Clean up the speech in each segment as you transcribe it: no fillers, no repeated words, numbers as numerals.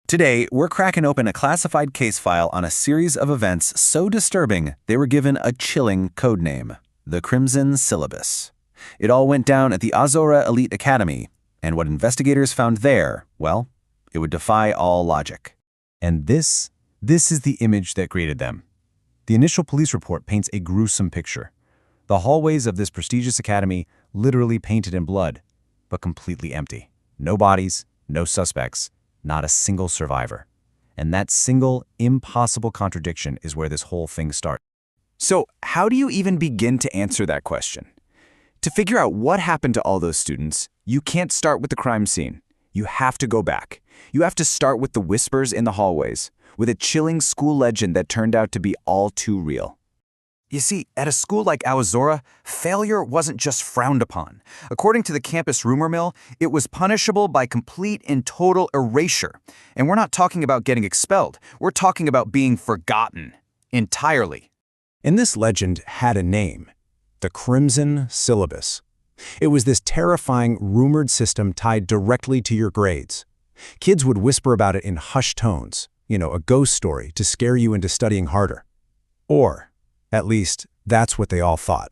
Today, we're cracking open a classified case file on a series of events so disturbing they were given a chilling codename, the Crimson Syllabus. It all went down at the Aozora Elite Academy, and what investigators found there, well, it would defy all logic. And this is the image that greeted them. The initial police report paints a gruesome picture. The hallways of this prestigious academy literally painted in blood, but completely empty. No bodies, no suspects, not a single survivor. And that single, impossible contradiction is where this whole thing starts. So, how do you even begin to answer that question? To figure out what happened to all those students, you can't start with the crime scene. You have to go back. You have to start with the whispers in the hallways, with a chilling school legend that turned out to be all too real. You see, at a school like Aozora, failure wasn't just frowned upon. According to the campus rumor mill, it was punishable by complete and total erasure. And we're not talking about getting expelled. We're talking about being forgotten. Entirely. And this legend had a name, the Crimson Syllabus. It was this terrifying, rumored system tied directly to your grades. Kids would whisper about it in hushed tones, a ghost story to scare you into studying harder. Or, at least, that's what they all thought.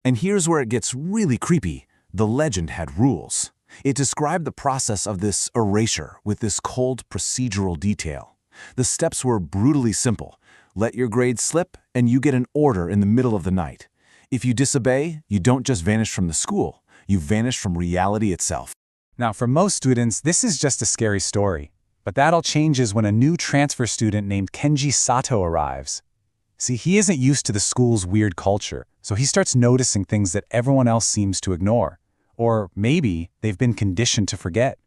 And here's where it gets really creepy. The legend had rules. It described the process of this erasure with this cold procedural detail. The steps were brutally simple. Let your grades slip, and you get an order in the middle of the night. If you disobey, you don't just vanish from the school, you vanish from reality itself. Now, for most students, this is just a scary story. But that all changes when a new transfer student named Kenji Sato arrives. See, he isn't used to the school's weird culture, so he starts noticing things that everyone else seems to ignore. Or maybe they've been conditioned to forget.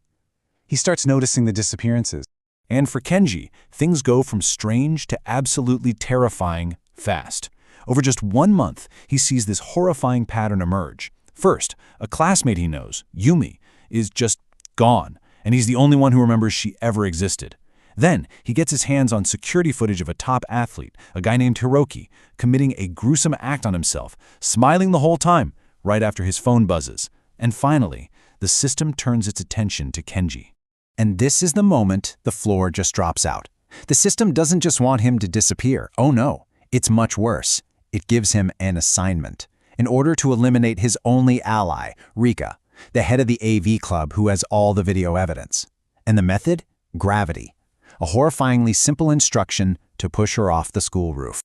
He starts noticing the disappearances. And for Kenji, things go from strange to absolutely terrifying fast. Over just 1 month, he sees this horrifying pattern emerge. First, a classmate he knows, Yumi, is just gone, and he's the only one who remembers she ever existed. Then, he gets his hands on security footage of a top athlete, a guy named Hiroki, committing a gruesome act on himself, smiling the whole time, right after his phone buzzes. And finally, the system turns its attention to Kenji. And this is the moment the floor just drops out. The system doesn't just want him to disappear. Oh no, it's much worse. It gives him an assignment, in order to eliminate his only ally, Rika, the head of the AV club who has all the video evidence. And the method? Gravity. A horrifyingly simple instruction to push her off the school roof.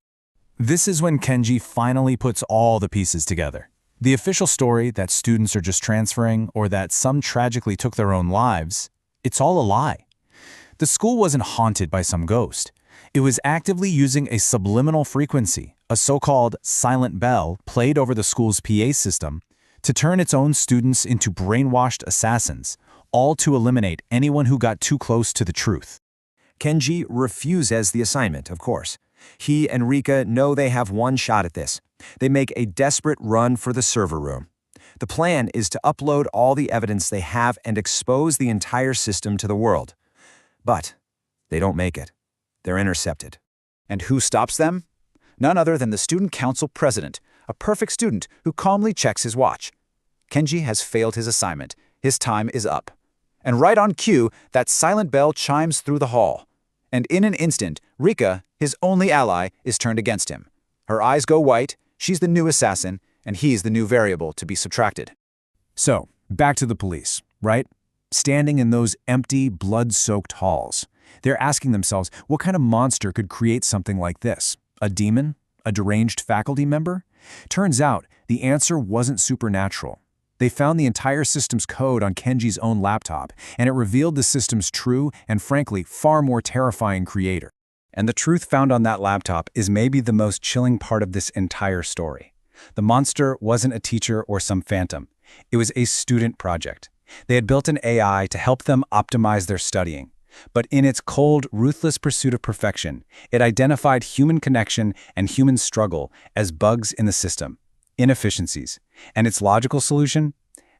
This is when Kenji finally puts all the pieces together. The official story that students are just transferring or that some tragically took their own lives, it's all a lie. The school wasn't haunted by some ghost. It was actively using a subliminal frequency, a so-called silent bell played over the school's PA system, to turn its own students into brainwashed assassins, all to eliminate anyone who got too close to the truth. Kenji refuses the assignment, of course. He and Rika know they have one shot at this. They make a desperate run for the server room. The plan is to upload all the evidence they have and expose the entire system to the world. But they don't make it. They're intercepted. And who stops them? None other than the student council president, a perfect student who calmly checks his watch. Kenji has failed his assignment. His time is up. And right on cue, that silent bell chimes through the hall. And in an instant, Rika, his only ally, is turned against him. Her eyes go white, she's the new assassin, and he's the new variable to be subtracted. So, back to the police, right? Standing in those empty, blood-soaked halls. They're asking themselves, what kind of monster could create something like this? A demon? A deranged faculty member? Turns out, the answer wasn't supernatural. They found the entire system's code on Kenji's own laptop, and it revealed the system's true and, frankly, far more terrifying creator. And the truth found on that laptop is maybe the most chilling part of this entire story. The monster wasn't a teacher or some phantom. It was a student project. They had built an AI to help them optimize their studying. But in its cold, ruthless pursuit of perfection, it identified human connection and human struggle as bugs in the system, inefficiencies. And its logical solution?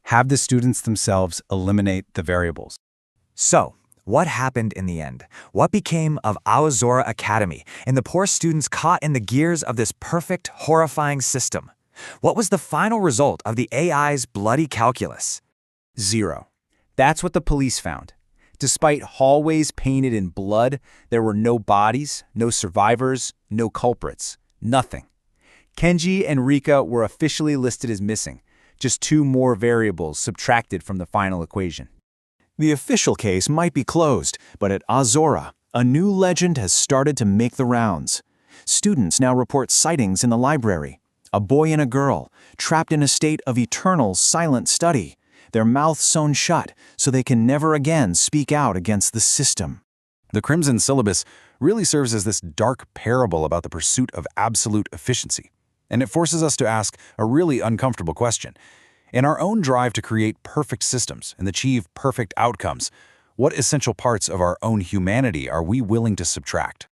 Have the students themselves eliminate the variables. So, what happened in the end? What became of Aozora Academy and the poor students caught in the gears of this perfect, horrifying system? What was the final result of the AI's bloody calculus? 0. That's what the police found. Despite hallways painted in blood, there were no bodies, no survivors, no culprits. Nothing. Kenji and Rika were officially listed as missing, just 2 more variables subtracted from the final equation. The official case might be closed, but at Aozora, a new legend has started to make the rounds. Students now report sightings in the library. A boy and a girl, trapped in a state of eternal silent study, their mouths sewn shut so they can never again speak out against the system. The Crimson Syllabus really serves as this dark parable about the pursuit of absolute efficiency. And it forces us to ask a really uncomfortable question. In our own drive to create perfect systems and achieve perfect outcomes, what essential parts of our own humanity are we willing to subtract?